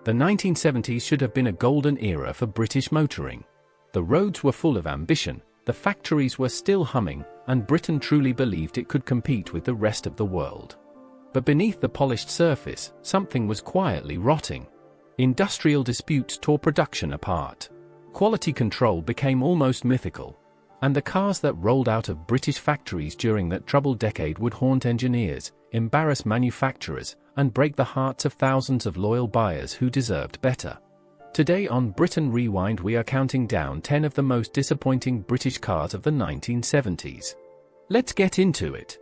The 1970s should have been a golden era for British motoring. The roads were full of ambition, the factories were still humming, and Britain truly believed it could compete with the rest of the world. But beneath the polished surface, something was quietly rotting. Industrial disputes tore production apart. Quality control became almost mythical. And the cars that rolled out of British factories during that troubled decade would haunt engineers, embarrass manufacturers, and break the hearts of thousands of loyal buyers who deserved better. Today on Britain Rewind we are counting down 10 of the most disappointing British cars of the 1970s. Let's get into it.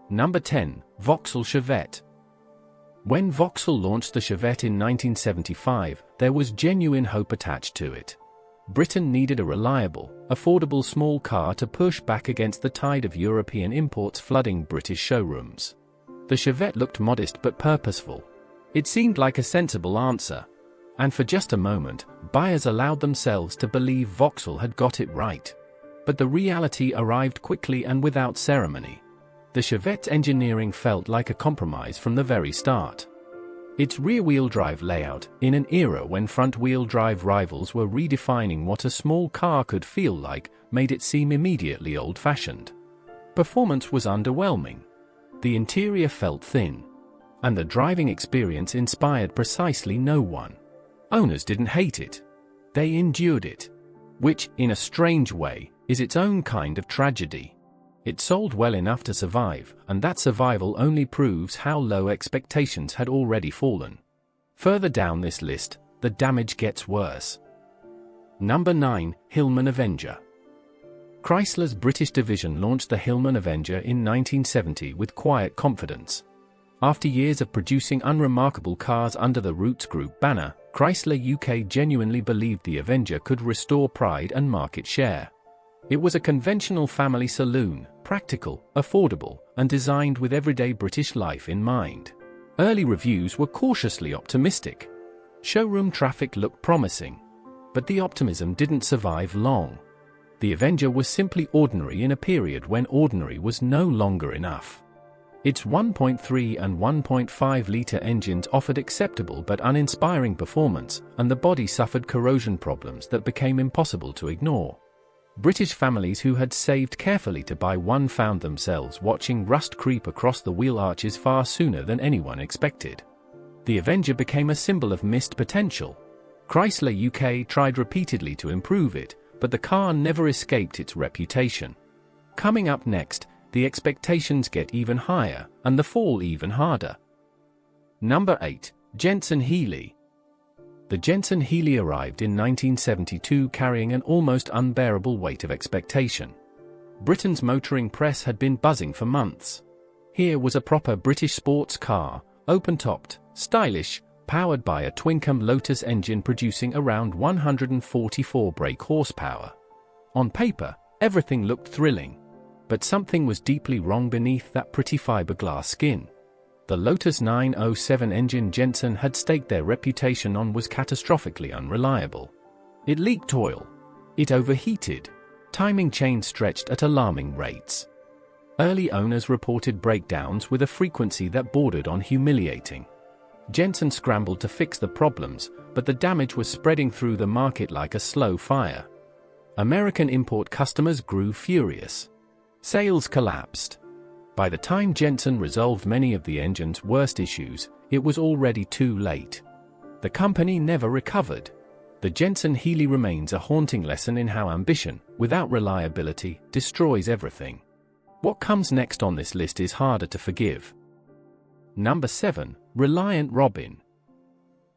Number 10. Vauxhall Chevette. When Vauxhall launched the Chevette in 1975, there was genuine hope attached to it. Britain needed a reliable, affordable small car to push back against the tide of European imports flooding British showrooms. The Chevette looked modest but purposeful. It seemed like a sensible answer. And for just a moment, buyers allowed themselves to believe Vauxhall had got it right. But the reality arrived quickly and without ceremony. The Chevette's engineering felt like a compromise from the very start. Its rear-wheel drive layout, in an era when front-wheel drive rivals were redefining what a small car could feel like, made it seem immediately old-fashioned. Performance was underwhelming. The interior felt thin. And the driving experience inspired precisely no one. Owners didn't hate it. They endured it. Which, in a strange way, is its own kind of tragedy. It sold well enough to survive, and that survival only proves how low expectations had already fallen. Further down this list, the damage gets worse. Number 9. Hillman Avenger. Chrysler's British division launched the Hillman Avenger in 1970 with quiet confidence. After years of producing unremarkable cars under the Roots Group banner, Chrysler UK genuinely believed the Avenger could restore pride and market share. It was a conventional family saloon, practical, affordable, and designed with everyday British life in mind. Early reviews were cautiously optimistic. Showroom traffic looked promising. But the optimism didn't survive long. The Avenger was simply ordinary in a period when ordinary was no longer enough. Its 1.3 and 1.5-litre engines offered acceptable but uninspiring performance, and the body suffered corrosion problems that became impossible to ignore. British families who had saved carefully to buy one found themselves watching rust creep across the wheel arches far sooner than anyone expected. The Avenger became a symbol of missed potential. Chrysler UK tried repeatedly to improve it, but the car never escaped its reputation. Coming up next, the expectations get even higher, and the fall even harder. Number 8. Jensen Healey. The Jensen Healey arrived in 1972 carrying an almost unbearable weight of expectation. Britain's motoring press had been buzzing for months. Here was a proper British sports car, open-topped, stylish, powered by a twin-cam Lotus engine producing around 144 brake horsepower. On paper, everything looked thrilling. But something was deeply wrong beneath that pretty fiberglass skin. The Lotus 907 engine Jensen had staked their reputation on was catastrophically unreliable. It leaked oil. It overheated. Timing chains stretched at alarming rates. Early owners reported breakdowns with a frequency that bordered on humiliating. Jensen scrambled to fix the problems, but the damage was spreading through the market like a slow fire. American import customers grew furious. Sales collapsed. By the time Jensen resolved many of the engine's worst issues, it was already too late. The company never recovered. The Jensen Healey remains a haunting lesson in how ambition, without reliability, destroys everything. What comes next on this list is harder to forgive. Number 7. Reliant Robin.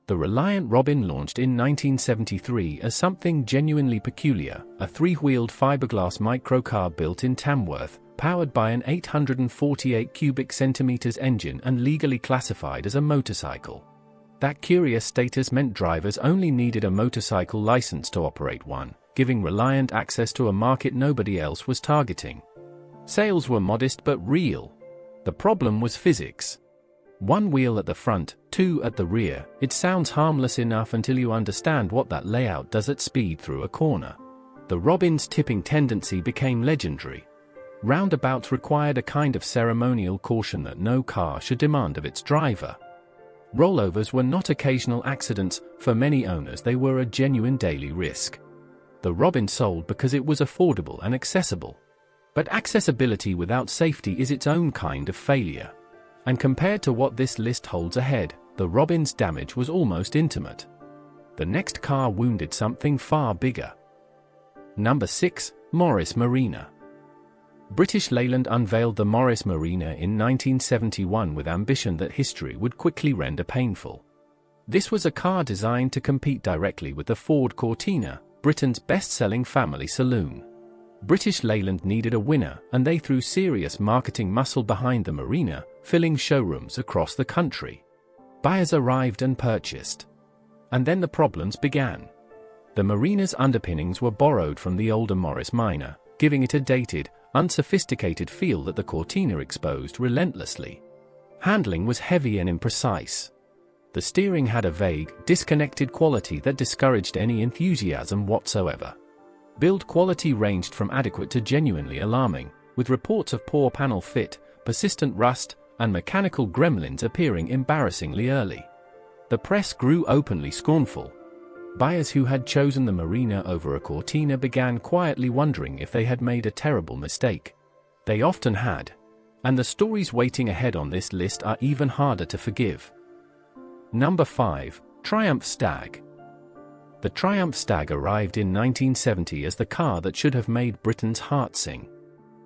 The Reliant Robin launched in 1973 as something genuinely peculiar, a three-wheeled fiberglass microcar built in Tamworth, powered by an 848 cubic centimeters engine and legally classified as a motorcycle. That curious status meant drivers only needed a motorcycle license to operate one, giving Reliant access to a market nobody else was targeting. Sales were modest but real. The problem was physics. One wheel at the front, two at the rear. It sounds harmless enough until you understand what that layout does at speed through a corner. The Robin's tipping tendency became legendary. Roundabouts required a kind of ceremonial caution that no car should demand of its driver. Rollovers were not occasional accidents; for many owners they were a genuine daily risk. The Robin sold because it was affordable and accessible. But accessibility without safety is its own kind of failure. And compared to what this list holds ahead, the Robin's damage was almost intimate. The next car wounded something far bigger. Number 6. Morris Marina. British Leyland unveiled the Morris Marina in 1971 with ambition that history would quickly render painful. This was a car designed to compete directly with the Ford Cortina, Britain's best-selling family saloon. British Leyland needed a winner, and they threw serious marketing muscle behind the Marina, filling showrooms across the country. Buyers arrived and purchased. And then the problems began. The Marina's underpinnings were borrowed from the older Morris Minor, giving it a dated, unsophisticated feel that the Cortina exposed relentlessly. Handling was heavy and imprecise. The steering had a vague, disconnected quality that discouraged any enthusiasm whatsoever. Build quality ranged from adequate to genuinely alarming, with reports of poor panel fit, persistent rust, and mechanical gremlins appearing embarrassingly early. The press grew openly scornful. Buyers who had chosen the Marina over a Cortina began quietly wondering if they had made a terrible mistake. They often had. And the stories waiting ahead on this list are even harder to forgive. Number 5. Triumph Stag. The Triumph Stag arrived in 1970 as the car that should have made Britain's heart sing.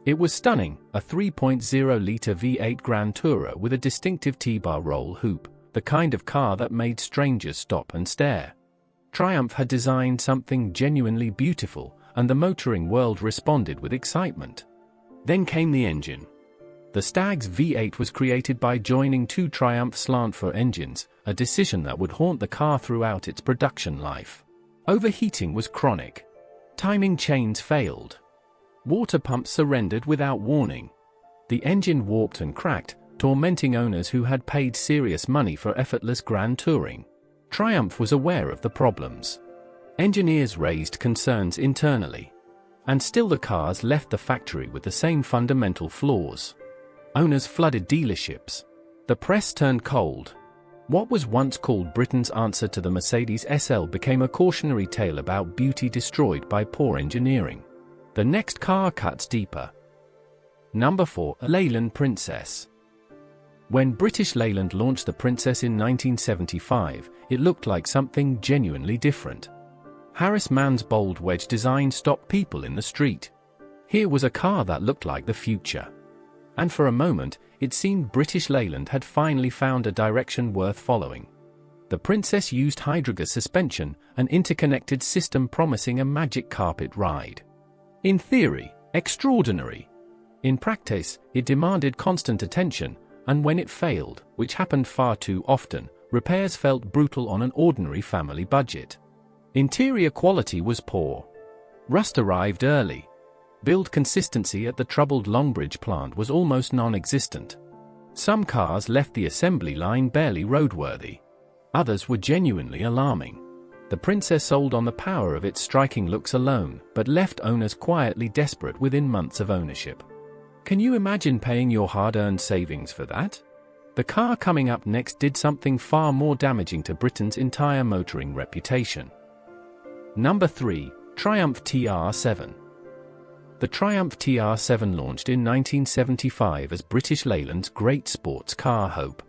It was stunning, a 3.0-litre V8 Grand Tourer with a distinctive T-bar roll hoop, the kind of car that made strangers stop and stare. Triumph had designed something genuinely beautiful, and the motoring world responded with excitement. Then came the engine. The Stag's V8 was created by joining two Triumph slant-4 engines, a decision that would haunt the car throughout its production life. Overheating was chronic. Timing chains failed. Water pumps surrendered without warning. The engine warped and cracked, tormenting owners who had paid serious money for effortless grand touring. Triumph was aware of the problems. Engineers raised concerns internally. And still the cars left the factory with the same fundamental flaws. Owners flooded dealerships. The press turned cold. What was once called Britain's answer to the Mercedes SL became a cautionary tale about beauty destroyed by poor engineering. The next car cuts deeper. Number 4. Leyland Princess. When British Leyland launched the Princess in 1975, it looked like something genuinely different. Harris Mann's bold wedge design stopped people in the street. Here was a car that looked like the future. And for a moment, it seemed British Leyland had finally found a direction worth following. The Princess used hydrogas suspension, an interconnected system promising a magic carpet ride. In theory, extraordinary. In practice, it demanded constant attention, and when it failed, which happened far too often, repairs felt brutal on an ordinary family budget. Interior quality was poor. Rust arrived early. Build consistency at the troubled Longbridge plant was almost non-existent. Some cars left the assembly line barely roadworthy. Others were genuinely alarming. The Princess sold on the power of its striking looks alone, but left owners quietly desperate within months of ownership. Can you imagine paying your hard-earned savings for that? The car coming up next did something far more damaging to Britain's entire motoring reputation. Number 3. Triumph TR7. The Triumph TR7 launched in 1975 as British Leyland's great sports car hope.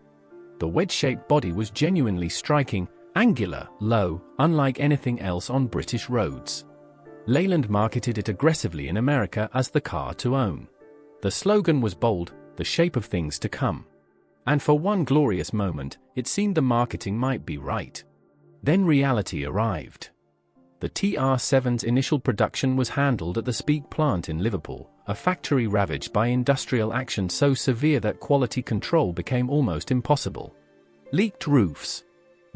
The wedge-shaped body was genuinely striking, angular, low, unlike anything else on British roads. Leyland marketed it aggressively in America as the car to own. The slogan was bold, the shape of things to come. And for one glorious moment, it seemed the marketing might be right. Then reality arrived. The TR7's initial production was handled at the Speak plant in Liverpool, a factory ravaged by industrial action so severe that quality control became almost impossible. Leaked roofs.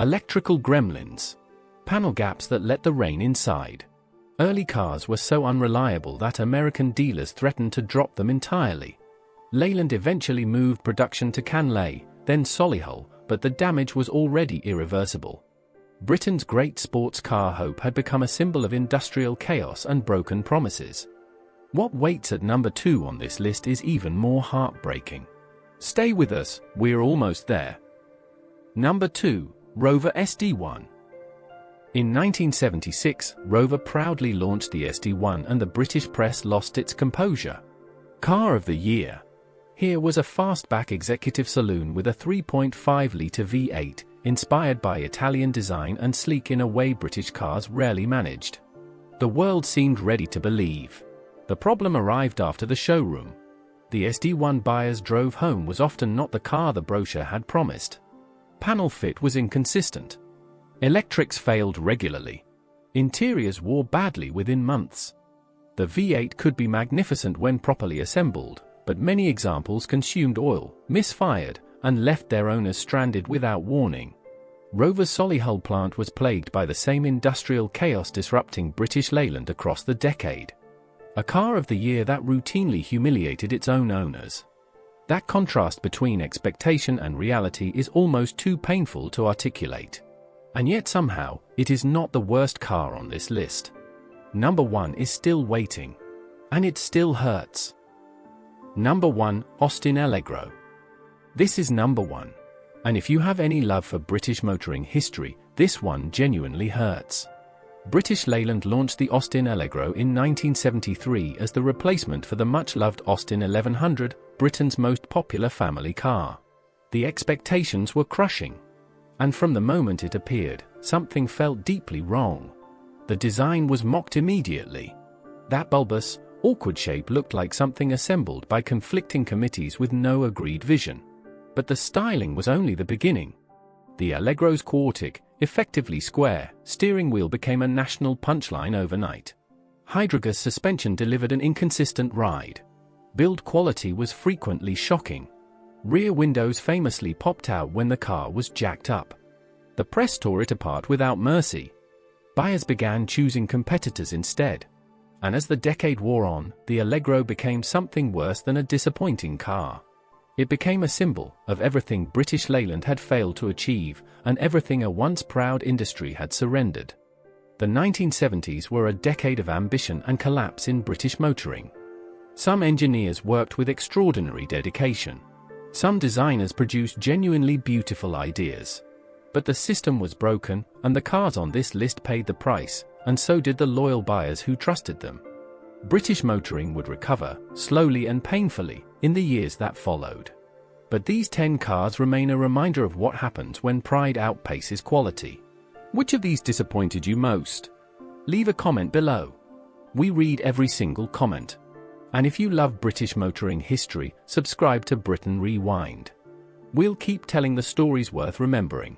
Electrical gremlins. Panel gaps that let the rain inside. Early cars were so unreliable that American dealers threatened to drop them entirely. Leyland eventually moved production to Canley, then Solihull, but the damage was already irreversible. Britain's great sports car hope had become a symbol of industrial chaos and broken promises. What waits at number 2 on this list is even more heartbreaking. Stay with us, we're almost there. Number 2. Rover SD1. In 1976, Rover proudly launched the SD1 and the British press lost its composure. Car of the Year. Here was a fastback executive saloon with a 3.5-litre V8, inspired by Italian design and sleek in a way British cars rarely managed. The world seemed ready to believe. The problem arrived after the showroom. The SD1 buyers drove home was often not the car the brochure had promised. Panel fit was inconsistent. Electrics failed regularly. Interiors wore badly within months. The V8 could be magnificent when properly assembled, but many examples consumed oil, misfired, and left their owners stranded without warning. Rover's Solihull plant was plagued by the same industrial chaos disrupting British Leyland across the decade. A car of the year that routinely humiliated its own owners. That contrast between expectation and reality is almost too painful to articulate. And yet somehow, it is not the worst car on this list. Number 1 is still waiting. And it still hurts. Number 1, Austin Allegro. This is number 1. And if you have any love for British motoring history, this one genuinely hurts. British Leyland launched the Austin Allegro in 1973 as the replacement for the much-loved Austin 1100, Britain's most popular family car. The expectations were crushing. And from the moment it appeared, something felt deeply wrong. The design was mocked immediately. That bulbous, awkward shape looked like something assembled by conflicting committees with no agreed vision. But the styling was only the beginning. The Allegro's quartic, effectively square, steering wheel became a national punchline overnight. Hydrogas suspension delivered an inconsistent ride. Build quality was frequently shocking. Rear windows famously popped out when the car was jacked up. The press tore it apart without mercy. Buyers began choosing competitors instead. And as the decade wore on, the Allegro became something worse than a disappointing car. It became a symbol of everything British Leyland had failed to achieve, and everything a once proud industry had surrendered. The 1970s were a decade of ambition and collapse in British motoring. Some engineers worked with extraordinary dedication. Some designers produced genuinely beautiful ideas. But the system was broken, and the cars on this list paid the price, and so did the loyal buyers who trusted them. British motoring would recover, slowly and painfully, in the years that followed. But these 10 cars remain a reminder of what happens when pride outpaces quality. Which of these disappointed you most? Leave a comment below. We read every single comment. And if you love British motoring history, subscribe to Britain Rewind. We'll keep telling the stories worth remembering.